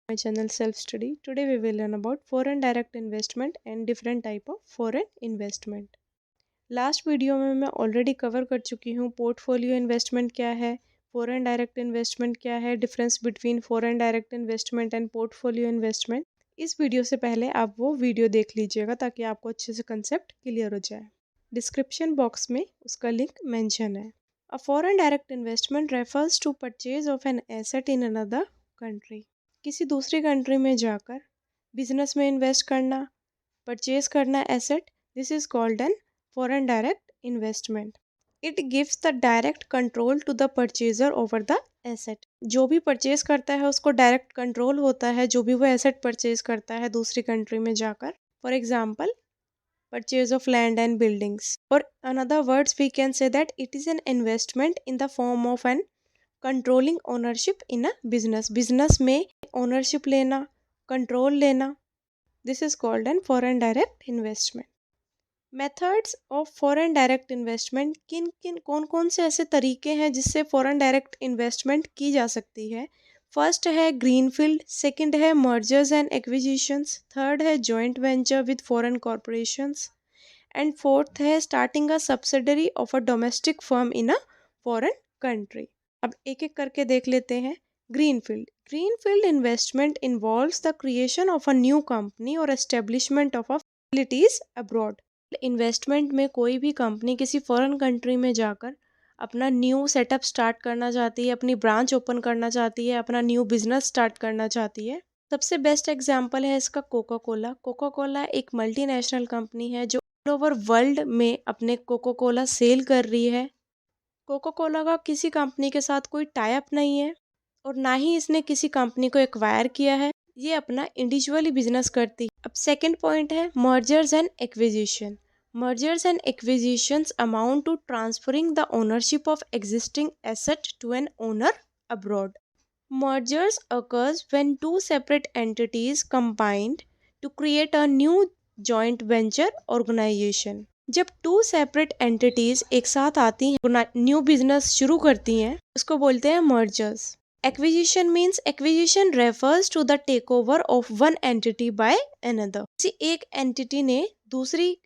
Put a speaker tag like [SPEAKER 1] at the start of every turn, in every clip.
[SPEAKER 1] My channel Self Study. Today we will learn about foreign direct investment and different type of foreign investment. Last video में मैं already cover कर चुकी हूँ portfolio investment क्या है, foreign direct investment क्या है, difference between foreign direct investment and portfolio investment. इस वीडियो से पहले आप वो वीडियो देख लीजिएगा ताकि आपको अच्छे से कंसेप्ट क्लियर हो जाए। डिस्क्रिप्शन बॉक्स में उसका लिंक मेंशन है। A foreign direct investment refers to purchase of an asset in another country. किसी दूसरी कंट्री में जाकर बिजनेस में इन्वेस्ट करना, परचेज करना asset, this is called an foreign direct investment. It gives the direct control to the purchaser over the asset. जो भी purchase करता है उसको डायरेक्ट कंट्रोल होता है जो भी वो एसेट परचेज करता है दूसरी कंट्री में जाकर। For example, purchase of land and buildings. Or in other words, we can say that it is an investment in the form of an controlling ownership in a business. Business में ownership लेना, control लेना, this is called an foreign direct investment. Methods of foreign direct investment, किन किन कौन कौन से ऐसे तरीके हैं जिससे foreign direct investment की जा सकती है। फर्स्ट है ग्रीनफील्ड, सेकंड है मर्जर्स एंड एक्विजिशंस, थर्ड है joint venture with foreign corporations and fourth है starting a subsidiary of a domestic firm in a foreign country. अब एक एक करके देख लेते हैं। Greenfield investment involves the creation of a new company और establishment of a facilities abroad. Investment में कोई भी कंपनी किसी फॉरेन कंट्री में जाकर अपना न्यू सेटअप स्टार्ट करना चाहती है, अपनी ब्रांच ओपन करना चाहती है, अपना न्यू बिजनेस स्टार्ट करना चाहती है। सबसे बेस्ट एग्जांपल है इसका कोका कोला। कोका कोला एक मल्टीनेशनल कंपनी है जो ऑल ओवर वर्ल्ड में अपने कोका कोला सेल कर रही है। कोका कोला का किसी कंपनी के साथ कोई टाई अप नहीं है और ना ही इसने किसी कंपनी को एक्वायर किया है, ये अपना इंडिविजुअली बिजनेस करती है। अब सेकंड पॉइंट है mergers and acquisition. Mergers and acquisitions amount to transferring the ownership of existing asset to an owner abroad. Mergers occurs when two separate entities combined to create a new joint venture organization. जब to separate entities एक साथ आती हैं, new business शुरू करती हैं, उसको बोलते हैं mergers. Acquisition means acquisition refers to the takeover of one entity by another. किसी एक एंटिटी ने दूसरी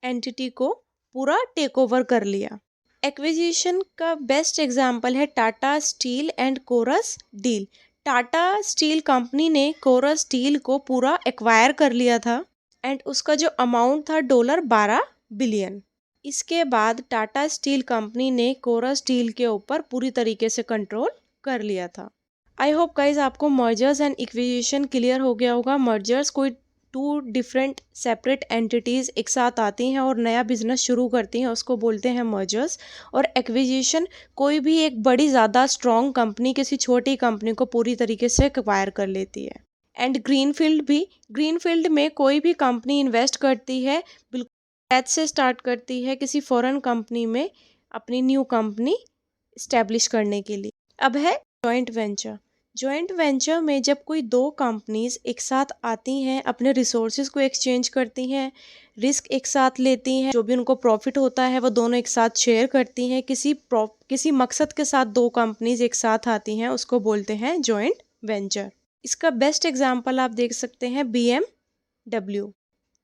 [SPEAKER 1] एंटिटी को पूरा टेक ओवर कर लिया। एक्विजिशन का बेस्ट एग्जांपल है Tata steel and Corus deal. Tata steel company ने कोरस स्टील को पूरा एक्वायर कर लिया था एंड उसका जो अमाउंट था $12 बिलियन। इसके बाद टाटा स्टील कंपनी ने कोरस स्टील के ऊपर पूरी तरीके से कंट्रोल कर लिया था। आई होप गाइज आपको मर्जर्स एंड इक्विजिशन क्लियर हो गया होगा। मर्जर्स कोई टू डिफरेंट सेपरेट एंटिटीज एक साथ आती हैं और नया बिजनेस शुरू करती हैं, उसको बोलते हैं मर्जर्स। और एक्विजिशन कोई भी एक बड़ी ज़्यादा स्ट्रॉन्ग कंपनी किसी छोटी कंपनी को पूरी तरीके से एक्वायर कर लेती है। एंड ग्रीनफील्ड भी, ग्रीनफील्ड में कोई भी कंपनी इन्वेस्ट करती है, बिल्कुल स्क्रैच से स्टार्ट करती है किसी फॉरेन कंपनी में अपनी न्यू कंपनी इस्टेब्लिश करने के लिए। अब है जॉइंट वेंचर। जॉइंट वेंचर में जब कोई दो कंपनीज एक साथ आती हैं, अपने रिसोर्सेज को एक्सचेंज करती हैं, रिस्क एक साथ लेती हैं, जो भी उनको प्रॉफिट होता है वो दोनों एक साथ शेयर करती हैं, किसी मकसद के साथ दो कंपनीज एक साथ आती हैं, उसको बोलते हैं जॉइंट वेंचर। इसका बेस्ट एग्जांपल आप देख सकते हैं BMW।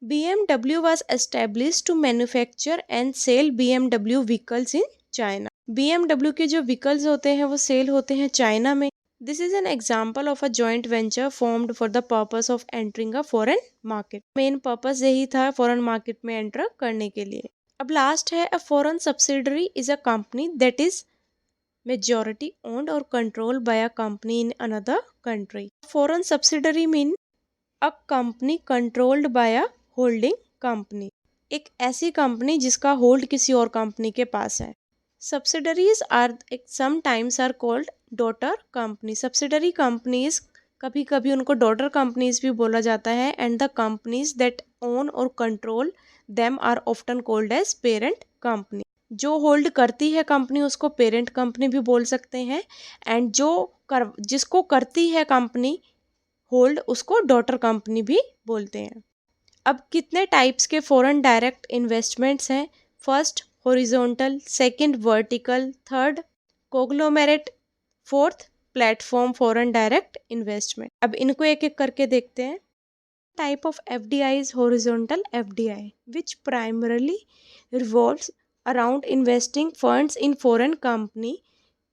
[SPEAKER 1] BMW was established to manufacture and sell BMW vehicles in China। BMW के जो व्हीकल्स होते हैं वो सेल होते हैं चाइना में। This is an example of a joint venture formed for the purpose of entering a foreign market. Main purpose यही था फॉरेन मार्केट में एंटर करने के लिए। अब लास्ट है a foreign subsidiary is a company that is majority owned or controlled by a company in another country. Foreign subsidiary mean a company controlled by a holding company, एक ऐसी company जिसका hold किसी और company के पास है। Subsidiaries are sometimes are called daughter company. Subsidiary companies कभी कभी उनको डॉटर कंपनीज भी बोला जाता है and the companies that own or control them are often called as parent company. जो होल्ड करती है कंपनी उसको पेरेंट कंपनी भी बोल सकते हैं एंड जिसको करती है कंपनी होल्ड उसको डॉटर कंपनी भी बोलते हैं। अब कितने टाइप्स के फॉरेन डायरेक्ट इन्वेस्टमेंट्स हैं? First horizontal, second vertical, third conglomerate, fourth platform foreign direct investment. अब इनको एक एक करके देखते हैं। Type of FDI is horizontal FDI, which primarily revolves around investing funds in foreign company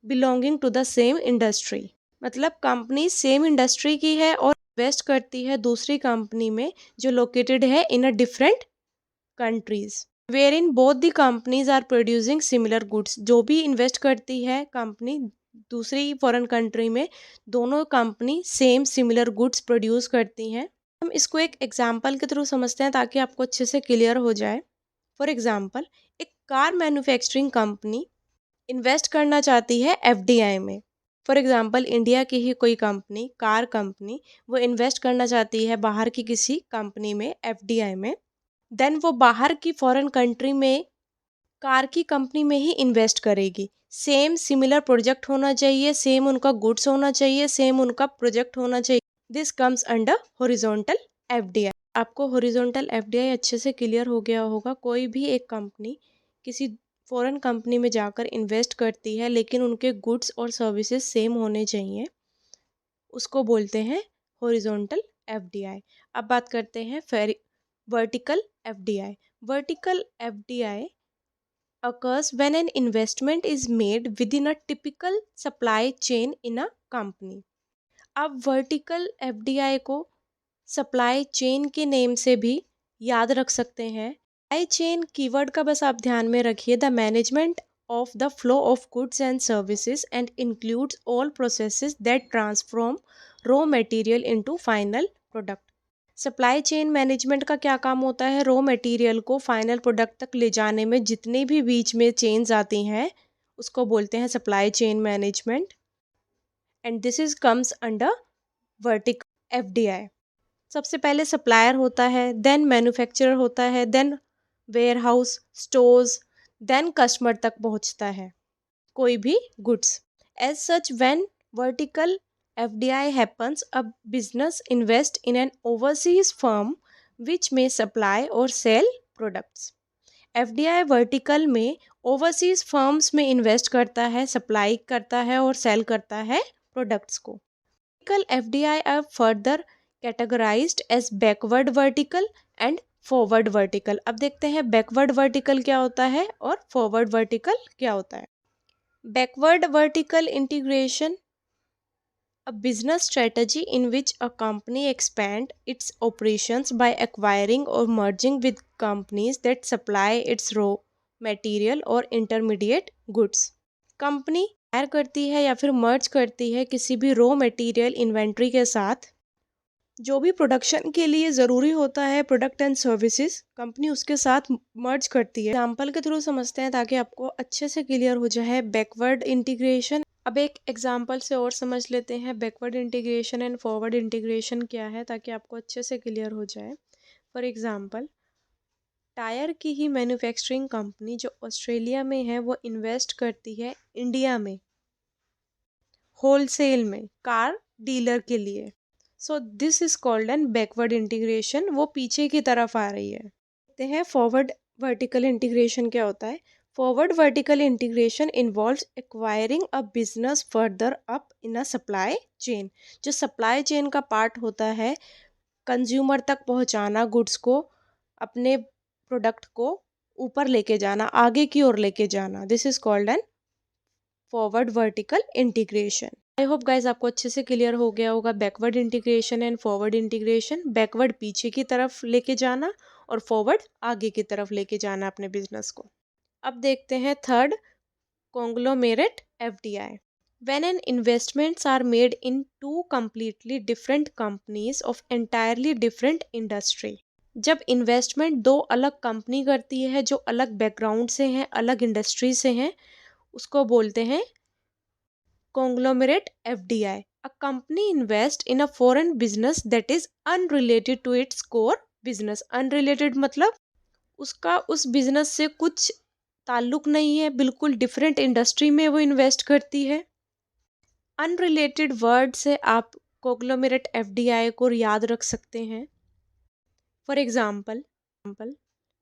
[SPEAKER 1] belonging to the same industry। मतलब company same industry की है और इन्वेस्ट करती है दूसरी कंपनी में जो लोकेटेड है in a different countries, where in both the companies are producing similar goods. जो भी इन्वेस्ट करती है कंपनी दूसरी फॉरेन कंट्री में, दोनों company same similar goods produce करती हैं। हम इसको एक एग्जाम्पल के थ्रू समझते हैं ताकि आपको अच्छे से क्लियर हो जाए। फॉर एग्जाम्पल, एक कार मैन्युफैक्चरिंग कंपनी इन्वेस्ट करना चाहती है FDI में। फॉर एग्जाम्पल, इंडिया की ही कोई कंपनी, कार कंपनी, वो इन्वेस्ट करना चाहती है बाहर की किसी कंपनी में FDI में। देन वो बाहर की फॉरेन कंट्री में कार की कंपनी में ही इन्वेस्ट करेगी। सेम सिमिलर प्रोजेक्ट होना चाहिए, सेम उनका गुड्स होना चाहिए, सेम उनका प्रोजेक्ट होना चाहिए। This comes under horizontal FDI। आपको हॉरिजॉन्टल FDI अच्छे से क्लियर हो गया होगा। कोई भी एक कंपनी किसी फॉरेन कंपनी में जाकर इन्वेस्ट करती है लेकिन उनके गुड्स और सर्विसेज सेम होने चाहिए, उसको बोलते हैं हॉरिजॉन्टल FDI। अब बात करते हैं vertical FDI। Vertical FDI occurs when an investment is made within a typical supply chain in a company। अब वर्टिकल FDI को सप्लाई चेन के नेम से भी याद रख सकते हैं। सप्लाई चेन कीवर्ड का बस आप ध्यान में रखिए। The management of the flow of goods and services and includes all processes that transform raw material into final product। Supply chain management का क्या काम होता है? रॉ मटेरियल को फाइनल प्रोडक्ट तक ले जाने में जितने भी बीच में चेन्स आती हैं उसको बोलते हैं supply chain management. And this is comes under vertical FDI। सबसे पहले सप्लायर होता है, देन मैन्युफैक्चरर होता है, then warehouse, stores, then customer तक पहुंचता है कोई भी goods. As such when vertical FDI happens, a business invest in an overseas firm which may supply or sell products। FDI vertical में ओवरसीज फर्म्स में invest करता है, सप्लाई करता है और सेल करता है प्रोडक्ट्स को। Vertical FDI are further categorized as backward vertical and forward vertical. अब देखते हैं बैकवर्ड वर्टिकल क्या होता है और फॉरवर्ड वर्टिकल क्या होता है। Backward vertical integration, a business strategy in which a company expand its operations by acquiring or merging with companies that supply its raw material or intermediate goods। Company hire करती है या फिर मर्ज करती है किसी भी रॉ मटेरियल इन्वेंट्री के साथ, जो भी प्रोडक्शन के लिए ज़रूरी होता है प्रोडक्ट एंड सर्विसेज, कंपनी उसके साथ मर्ज करती है। एग्जाम्पल के थ्रू समझते हैं ताकि आपको अच्छे से क्लियर हो जाए बैकवर्ड इंटीग्रेशन। अब एक एग्जाम्पल से और समझ लेते हैं backward integration and forward integration क्या है ताकि आपको अच्छे से क्लियर हो जाए। फॉर एग्जाम्पल, टायर की ही मैन्युफैक्चरिंग कंपनी जो ऑस्ट्रेलिया में है वो इन्वेस्ट करती है इंडिया में होलसेल में कार डीलर के लिए। So this is called N backward integration. वो पीछे की तरफ आ रही है। देखते हैं फॉरवर्ड वर्टिकल इंटीग्रेशन क्या होता है। Forward vertical integration involves acquiring a business further up in a supply chain. जो सप्लाई चेन का पार्ट होता है, कंज्यूमर तक पहुंचाना गुड्स को, अपने प्रोडक्ट को ऊपर लेके जाना, आगे की ओर लेके जाना। This is called N forward vertical integration. I hope guys आपको अच्छे से क्लियर हो गया होगा backward integration and forward integration. Backward पीछे की तरफ लेके जाना और फॉरवर्ड आगे की तरफ लेके जाना अपने बिजनेस को। अब देखते हैं third, conglomerate FDI। When an investments are made in two completely different companies of entirely different industry। जब इन्वेस्टमेंट दो अलग कंपनी करती है जो अलग बैकग्राउंड से हैं, अलग इंडस्ट्री से हैं, उसको बोलते हैं conglomerate FDI। A company invest in a foreign business that is unrelated to its core business। Unrelated मतलब उसका उस बिजनेस से कुछ ताल्लुक नहीं है, बिल्कुल डिफरेंट इंडस्ट्री में वो इन्वेस्ट करती है। अनरिलेटेड वर्ड से आप conglomerate FDI को याद रख सकते हैं। For example,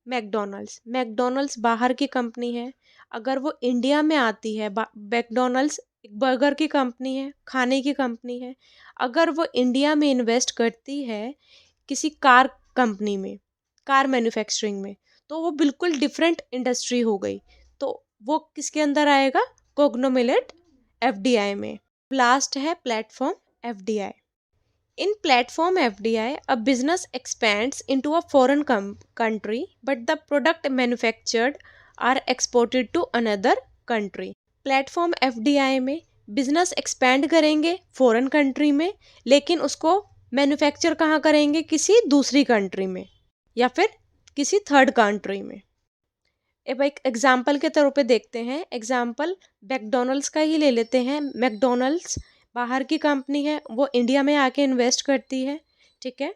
[SPEAKER 1] McDonald's. मैकडोनल्ड्स बाहर की कंपनी है, अगर वो इंडिया में आती है, मैकडोनल्ड्स एक बर्गर की कंपनी है, खाने की कंपनी है, अगर वो इंडिया में इन्वेस्ट करती है किसी कार कंपनी में, कार मैन्युफैक्चरिंग में, तो वो बिल्कुल डिफरेंट इंडस्ट्री हो गई। तो वो किसके अंदर आएगा? कोग्नोमिलेट एफडीआई में। लास्ट है platform FDI. In platform FDI, a business expands into a foreign country, but the product manufactured are exported to another country. Platform FDI में बिजनेस एक्सपेंड करेंगे फॉरेन कंट्री में, लेकिन उसको मैन्युफैक्चर कहाँ करेंगे? किसी दूसरी कंट्री में या फिर किसी थर्ड कंट्री में। अब एक एग्जाम्पल के तौर पे देखते हैं, एग्जाम्पल मैकडोनल्ड्स का ही ले लेते हैं। मैकडोनल्ड्स बाहर की कंपनी है, वो इंडिया में आके इन्वेस्ट करती है, ठीक है,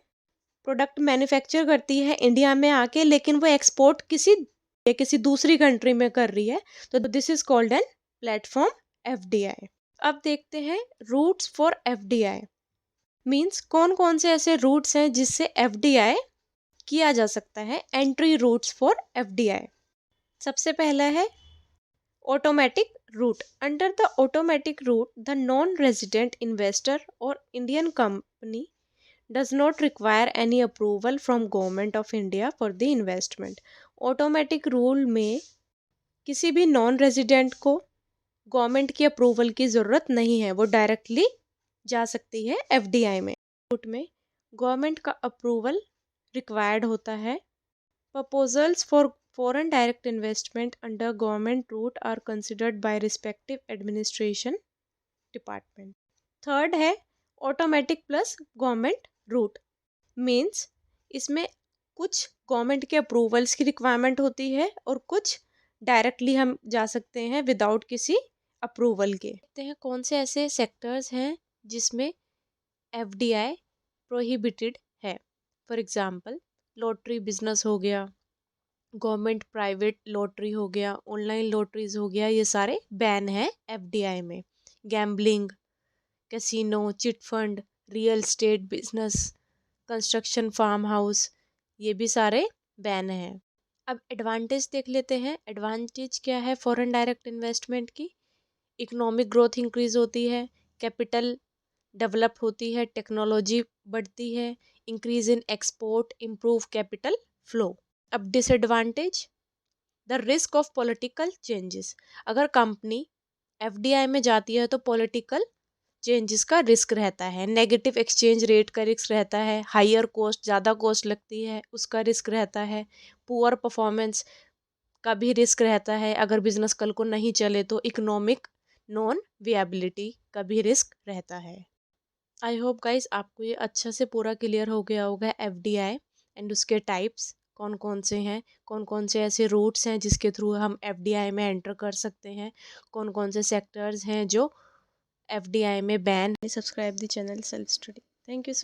[SPEAKER 1] प्रोडक्ट मैन्युफैक्चर करती है इंडिया में आके, लेकिन वो एक्सपोर्ट किसी दूसरी कंट्री में कर रही है, तो this is called N platform FDI. अब देखते हैं रूट्स फॉर एफडीआई, मींस कौन कौन से ऐसे रूट्स हैं जिससे एफडीआई किया जा सकता है। एंट्री रूट्स फॉर एफडीआई, सबसे पहला है automatic route. Under the automatic route, the non-resident investor or Indian company does not require any approval from Government of India for the investment. Automatic rule में किसी भी नॉन रेजिडेंट को government की approval की ज़रूरत नहीं है, वो डायरेक्टली जा सकती है एफडीआई में। रूट में गवर्नमेंट का अप्रूवल रिक्वायर्ड होता है। Proposals for foreign direct investment under government route are considered by respective administration department. Third है automatic plus government route, means इसमें कुछ गवर्नमेंट के अप्रूवल्स की रिक्वायरमेंट होती है और कुछ डायरेक्टली हम जा सकते हैं विदाउट किसी अप्रूवल के। देखते हैं कौन से ऐसे सेक्टर्स हैं जिसमें एफडीआई प्रोहिबिटेड है। फॉर एग्जांपल लॉटरी बिजनेस हो गया, गवर्नमेंट प्राइवेट लॉटरी हो गया, ऑनलाइन लॉटरीज हो गया, ये सारे बैन है एफडीआई में। Gambling, casino, chit fund, real estate business, construction farmhouse, ये भी सारे बैन हैं। अब एडवांटेज देख लेते हैं। एडवांटेज क्या है फॉरेन डायरेक्ट इन्वेस्टमेंट की? इकोनॉमिक ग्रोथ इंक्रीज होती है, कैपिटल डेवलप होती है, टेक्नोलॉजी बढ़ती है, increase in export, improve capital flow. अब disadvantage, the risk of political changes. अगर कंपनी एफडीआई में जाती है तो पॉलिटिकल चेंजेस का रिस्क रहता है, नेगेटिव एक्सचेंज रेट का रिस्क रहता है, हायर कॉस्ट, ज़्यादा कॉस्ट लगती है उसका रिस्क रहता है, पुअर परफॉर्मेंस का भी रिस्क रहता है, अगर बिजनेस कल को नहीं चले तो इकोनॉमिक नॉन विएबिलिटी का भी रिस्क रहता है। आई होप गाइस आपको ये अच्छा से पूरा क्लियर हो गया होगा एफडीआई एंड उसके टाइप्स कौन कौन से हैं, कौन कौन से ऐसे रूट्स हैं जिसके थ्रू हम एफडीआई में एंटर कर सकते हैं, कौन कौन से सेक्टर्स हैं जो एफडीआई में ban. Subscribe the channel self study. Thank you so